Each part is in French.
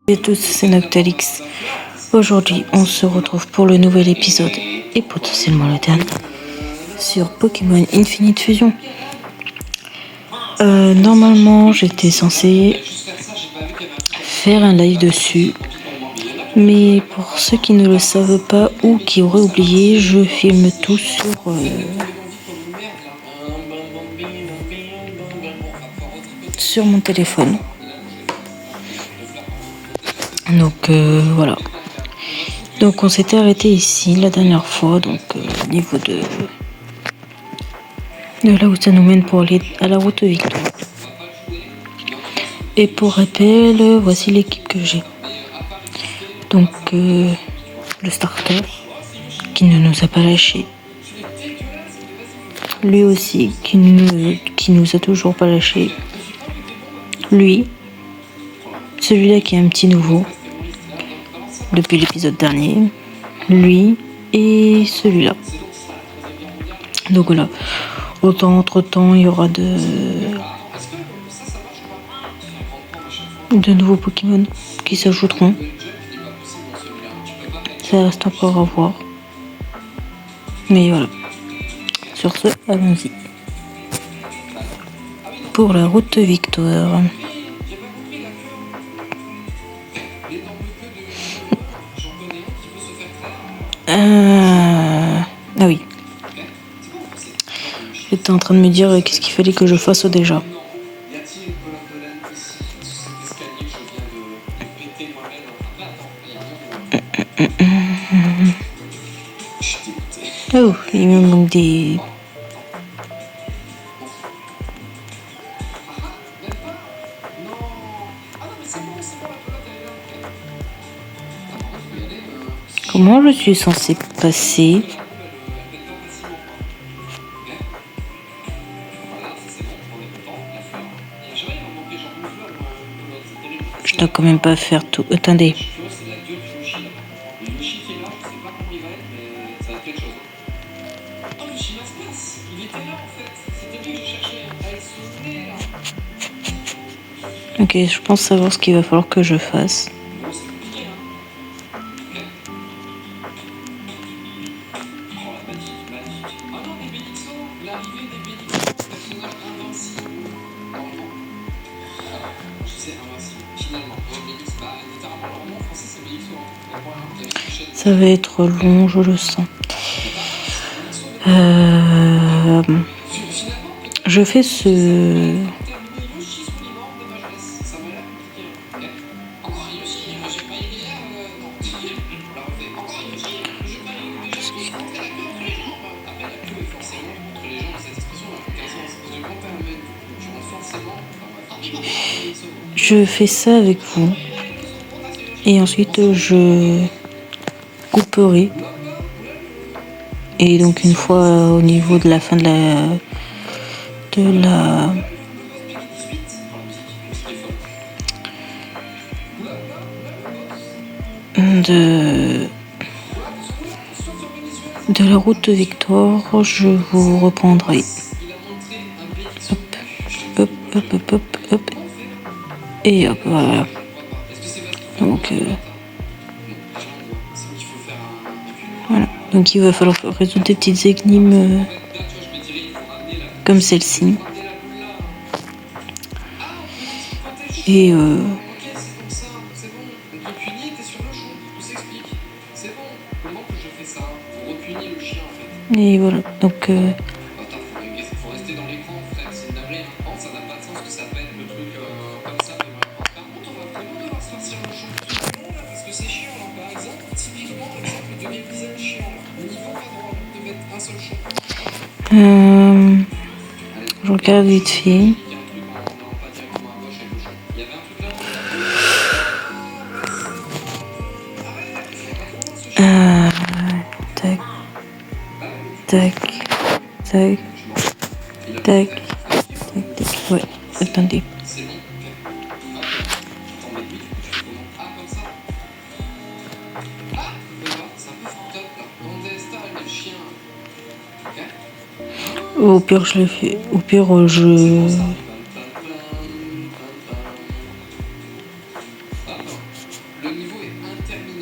Salut à tous, c'est Noctalix. Aujourd'hui, on se retrouve pour le nouvel épisode et potentiellement le dernier sur Pokémon Infinite Fusion. Normalement, j'étais censé faire un live dessus, mais pour ceux qui ne le savent pas ou qui auraient oublié, je filme tout sur mon téléphone. Donc voilà. Donc on s'était arrêté ici la dernière fois, donc au niveau de là où ça nous mène pour aller à la route victoire. Et pour rappel, voici l'équipe que j'ai. Donc le starter qui ne nous a pas lâché. Lui aussi qui nous a toujours pas lâché. Lui, celui-là qui est un petit nouveau depuis l'épisode dernier. Lui et celui-là. Donc voilà. Autant entre temps il y aura de nouveaux Pokémon qui s'ajouteront. Ça reste encore à voir. Mais voilà. Sur ce, allons-y. Pour la route victoire. Ah oui. J'étais en train de me dire qu'est-ce qu'il fallait que je fasse déjà. Oh, il me manque des... Comment je suis censé passer? Je dois quand même pas faire tout. Attendez. Ok, je pense savoir ce qu'il va falloir que je fasse. Ça va être long, je le sens. Je fais ce... Je fais ça avec vous. Et ensuite, je couperai. Et donc, une fois au niveau de la fin de la route victoire, je vous reprendrai. Hop, hop, hop, hop, hop. Et hop, voilà. Donc, voilà. Donc il va falloir résoudre des petites énigmes comme celle-ci. Et voilà. Donc je regarde vite fait. Tac, tac, tac, tac, tac, tac. Ouais, attendez. Au pire, je le fais. Au pire,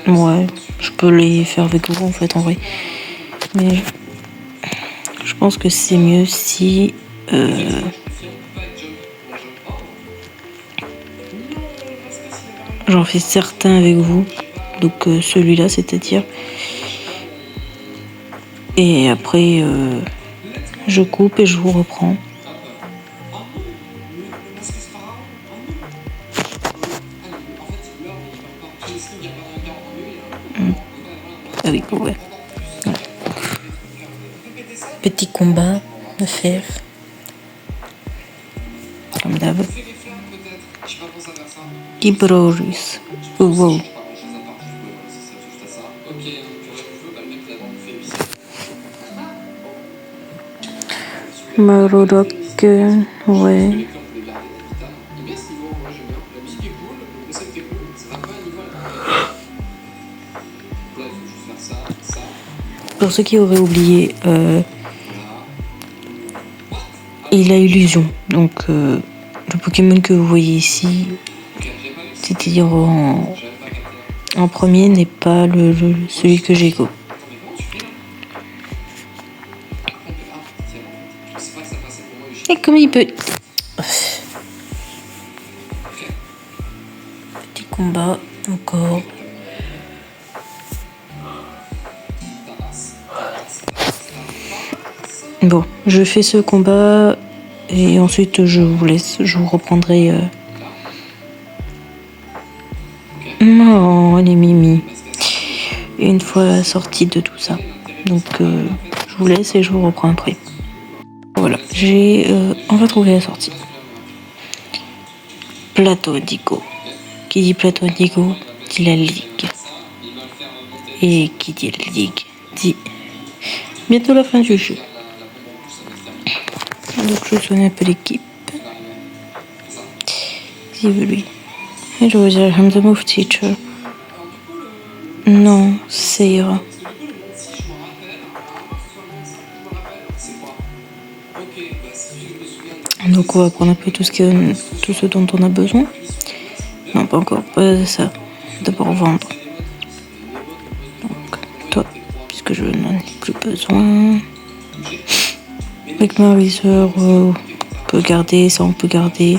Ouais, je peux les faire avec vous en fait en vrai. Mais je pense que c'est mieux si j'en fais certains avec vous. Donc celui-là c'est-à-dire. Et après je coupe et je vous reprends. Avec vous, ouais. Voilà. Petit combat à faire. Comme d'hab. Kibroris. Oh, wow. Marodok, ouais. Pour ceux qui auraient oublié, il a illusion. Donc le Pokémon que vous voyez ici, c'est-à-dire en premier, n'est pas celui que j'ai go. Et comment il peut... Petit combat, encore. Bon, je fais ce combat et ensuite je vous laisse, je vous reprendrai... Oh, les mimi. Une fois sortie de tout ça. Donc je vous laisse et je vous reprends après. Voilà, on va trouver la sortie. Plateau Indigo. Qui dit plateau Indigo dit la ligue. Et qui dit la ligue dit bientôt la fin du jeu. Donc je sonne un peu l'équipe. Lui. Hello there, I'm the move teacher. Non, ça ira. Donc on va prendre un peu tout ce dont on a besoin. Non, pas encore, pas ça. D'abord vendre. Donc toi, puisque je n'en ai plus besoin. Avec ma viseur, on peut garder, ça on peut garder.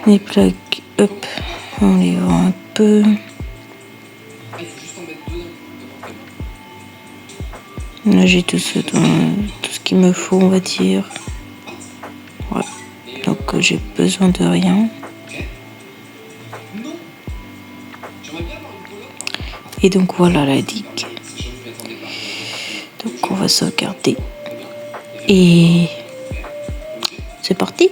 Les plaques, hop, on les vend un peu. Là j'ai tout ce qu'il me faut, on va dire. Voilà. Donc j'ai besoin de rien. Et donc voilà la digue. Donc on va sauvegarder. Et c'est parti.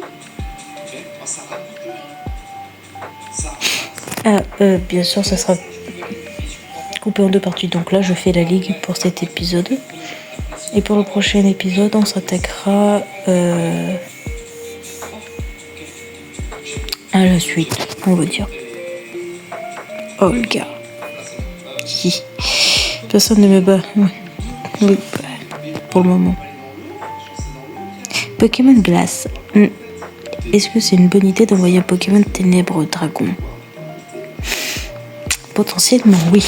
Bien sûr ça sera coupé en deux parties. Donc là je fais la ligue pour cet épisode. Et pour le prochain épisode on s'attaquera à la suite, on va dire. Olga. Personne ne me bat. Oui, pour le moment. Pokémon Glace. Est-ce que c'est une bonne idée d'envoyer un Pokémon Ténèbres Dragon? Potentiellement, oui.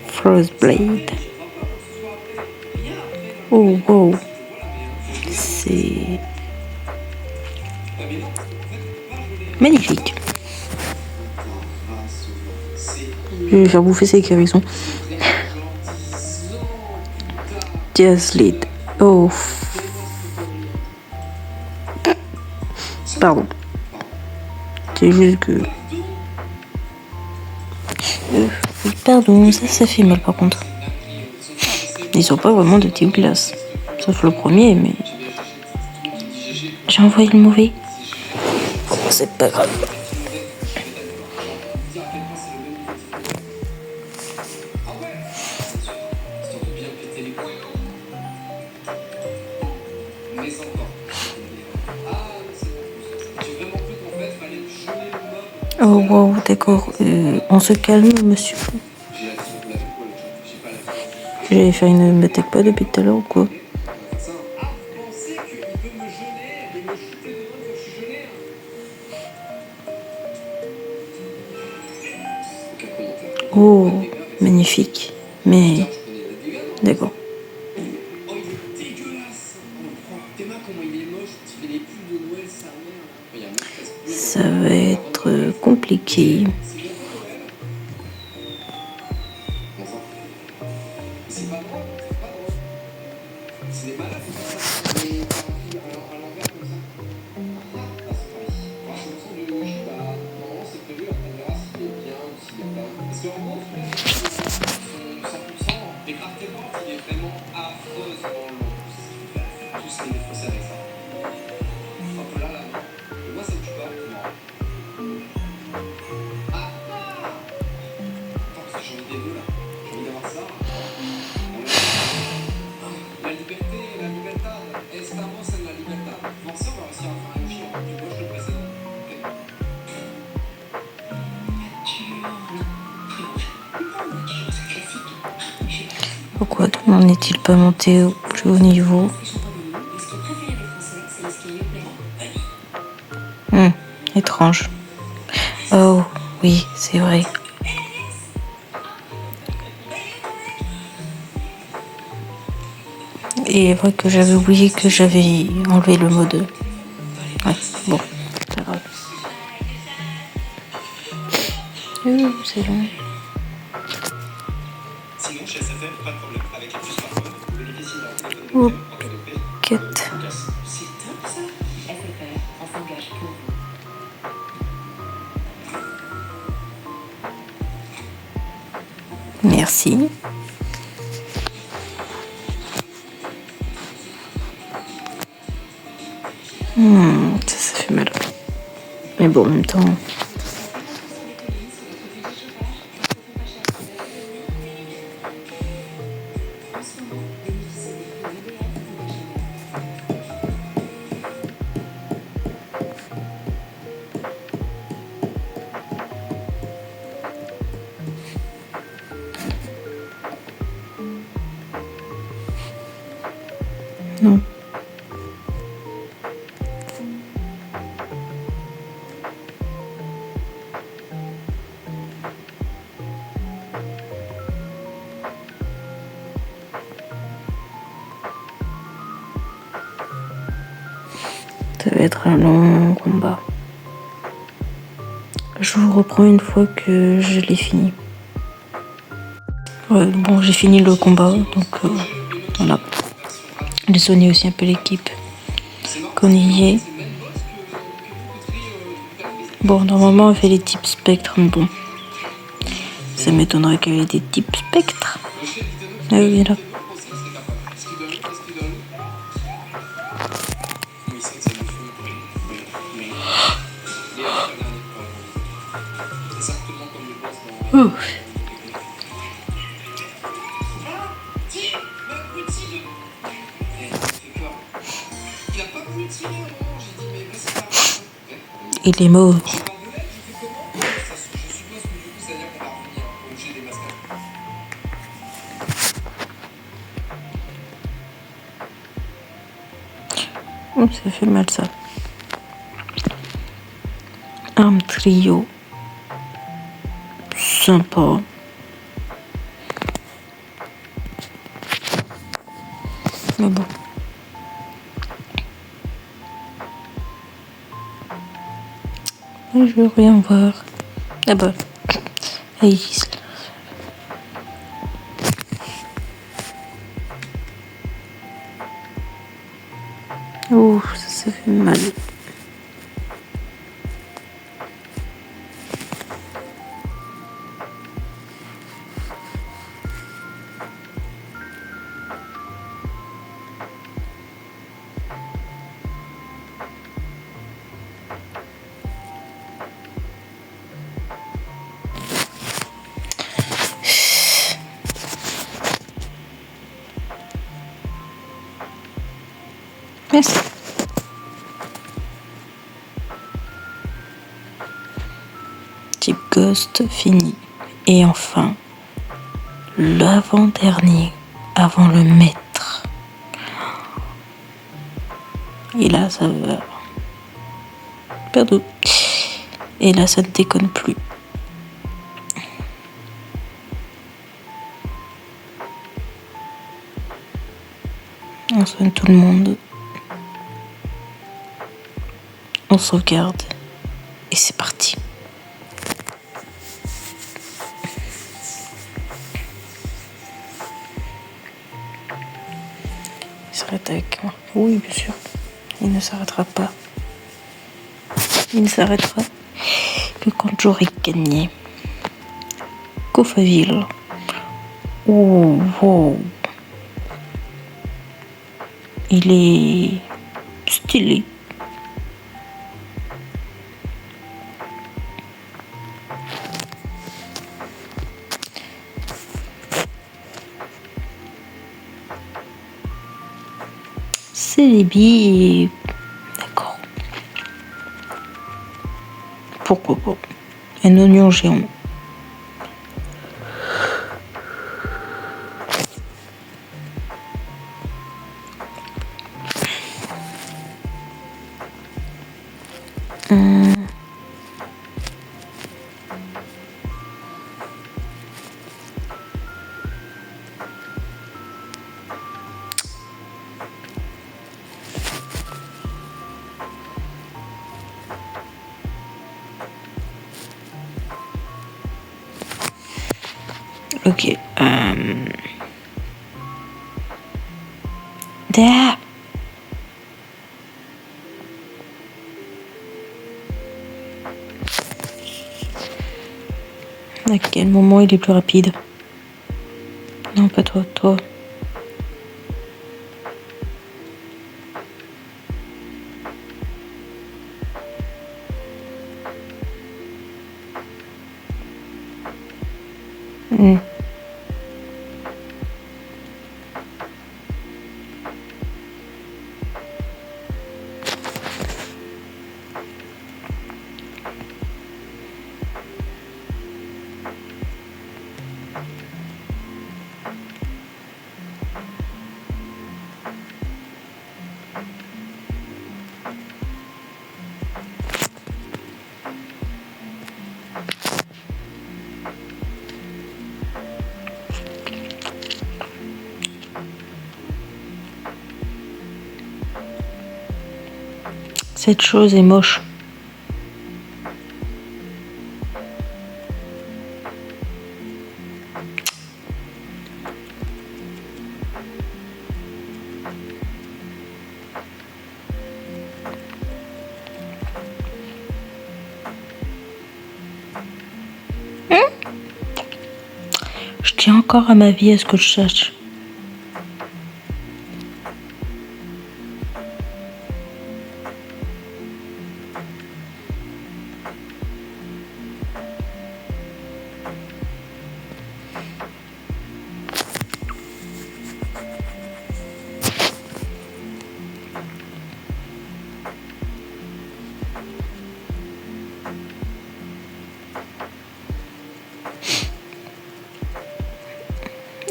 Frostblade. Oh, wow. C'est magnifique. Je vais faire bouffer ces guérisons. Diazlead. Oh. Pardon. C'est juste que... pardon, ça fait mal par contre. Ils sont pas vraiment de type glace. Sauf le premier, mais... J'ai envoyé le mauvais. Oh, c'est pas grave. Oh wow, d'accord. On se calme, monsieur. J'allais faire une m'attaque pas depuis tout à l'heure ou quoi? Oh, magnifique. Mais d'accord. Ça va être compliqué. Pourquoi n'en est-il pas monté au plus haut niveau? Étrange. Oh, oui, c'est vrai. Et c'est vrai que j'avais oublié que j'avais enlevé le mode. Ouais, bon, pas grave. C'est long. Sinon, chez SFR, pas de problème. Avec les puces smartphone, vous bénéficiez d'un téléphone Oh, en cas de paix. quête. C'est top ça. SFR, on s'engage pour vous. Merci. Ça fait mal. Mais bon, en même temps. Non. Ça va être un long combat. Je vous reprends une fois que je l'ai fini. Ouais, bon, j'ai fini le combat, donc voilà. De soigner aussi un peu l'équipe qu'on y est. Bon, normalement, elle fait les types spectres, mais bon. Ça m'étonnerait qu'elle ait des types spectres. Ah oui, là. Oh. Il est mort. Oh, ça fait mal ça. Arme trio. Sympa. Mais bon. Je veux rien voir. Ah bah. Iris. Oh, ça fait mal. Merci. Type Ghost fini. Et enfin, l'avant-dernier, avant le maître. Et là, ça va. Pardon. Et là, ça ne déconne plus. On soigne tout le monde. On sauvegarde. Et c'est parti. Il s'arrête avec moi. Oui, bien sûr. Il ne s'arrêtera pas. Il ne s'arrêtera que quand j'aurai gagné. Cofaville. Oh, wow. Il est stylé. C'est les billes. D'accord. Pourquoi pas? Un oignon géant. Ok. There. À quel moment il est plus rapide? Non, pas toi, toi. Cette chose est moche. Je tiens encore à ma vie à ce que je sache.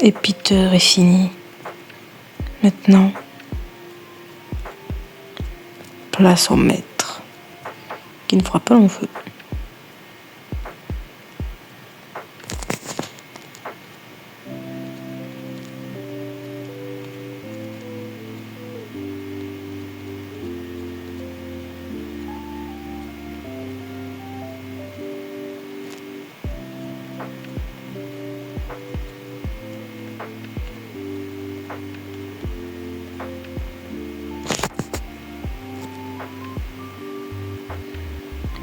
Et Peter est fini. Maintenant, place au maître, qui ne fera pas long feu.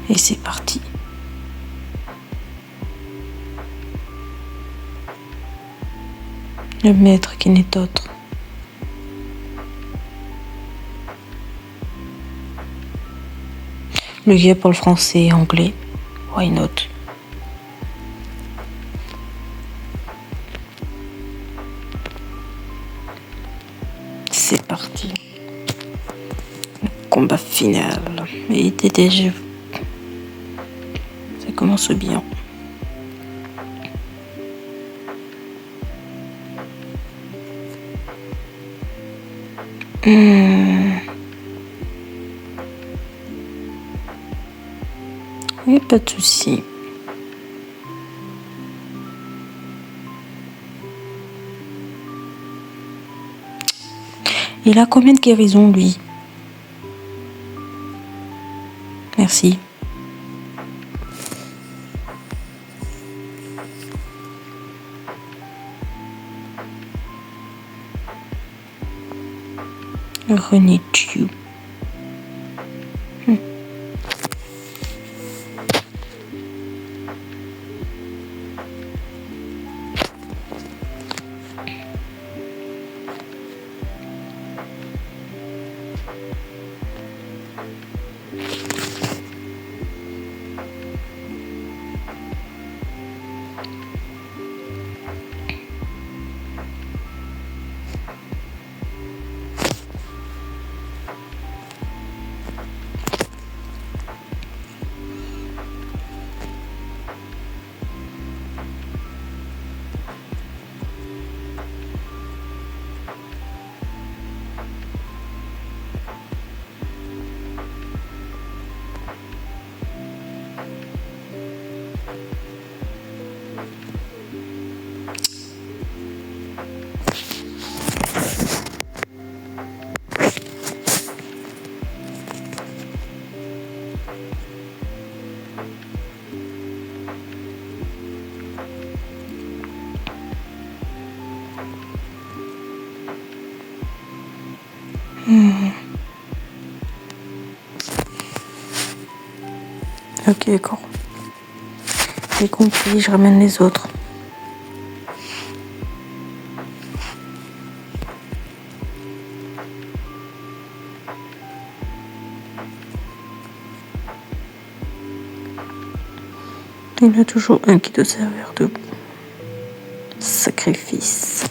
Et c'est parti. Le maître qui n'est autre. Le gars parle français et anglais. Why not? C'est parti. Le combat final. Et déjà, ça commence bien. Oui, pas de souci. Il a combien de guérisons, lui? Merci. René Chiu. Ok, d'accord. J'ai compris, je ramène les autres. Il y en a toujours un qui doit servir de sacrifice.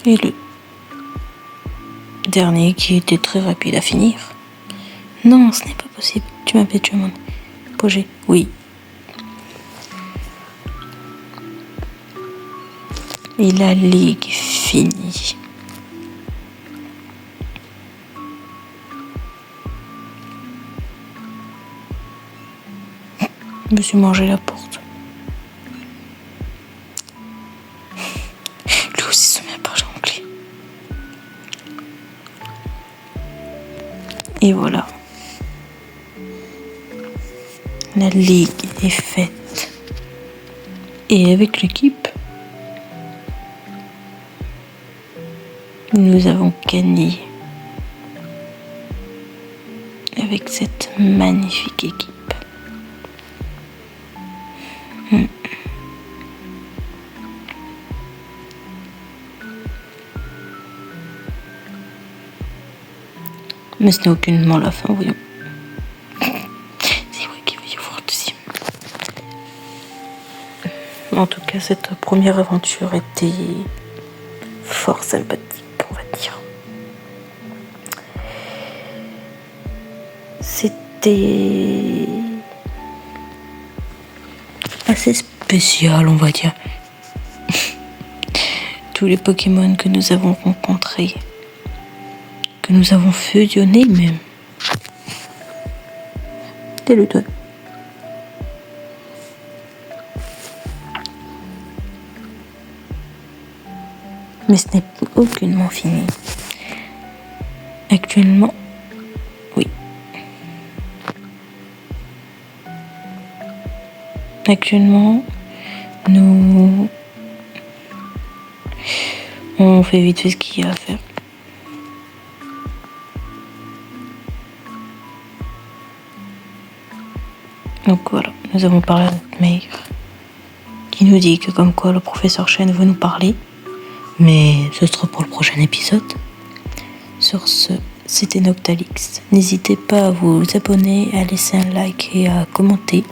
Et le dernier qui était très rapide à finir. Non, ce n'est pas possible. Tu m'appelles, tu m'as Projet. Oui. Et la ligue finie. Je me suis mangé la porte. Lui aussi se met pas jonglé. Et voilà. La ligue est faite. Et avec l'équipe, nous avons gagné. Avec cette magnifique équipe. Mais ce n'est aucunement la fin, voyons. C'est vrai qu'il va y avoir le deuxième. En tout cas, cette première aventure était fort sympathique, on va dire. C'était assez spécial, on va dire. Tous les Pokémon que nous avons rencontrés, que nous avons fusionnés même. T'es le toi. Mais ce n'est aucunement fini. Actuellement, oui. Actuellement, on fait vite fait ce qu'il y a à faire. Donc voilà, nous avons parlé à notre mère qui nous dit que comme quoi le professeur Chen veut nous parler. Mais ce sera pour le prochain épisode. Sur ce, c'était Noctalix. N'hésitez pas à vous abonner, à laisser un like et à commenter.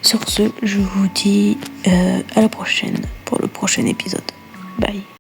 Sur ce, je vous dis à la prochaine pour le prochain épisode. Bye.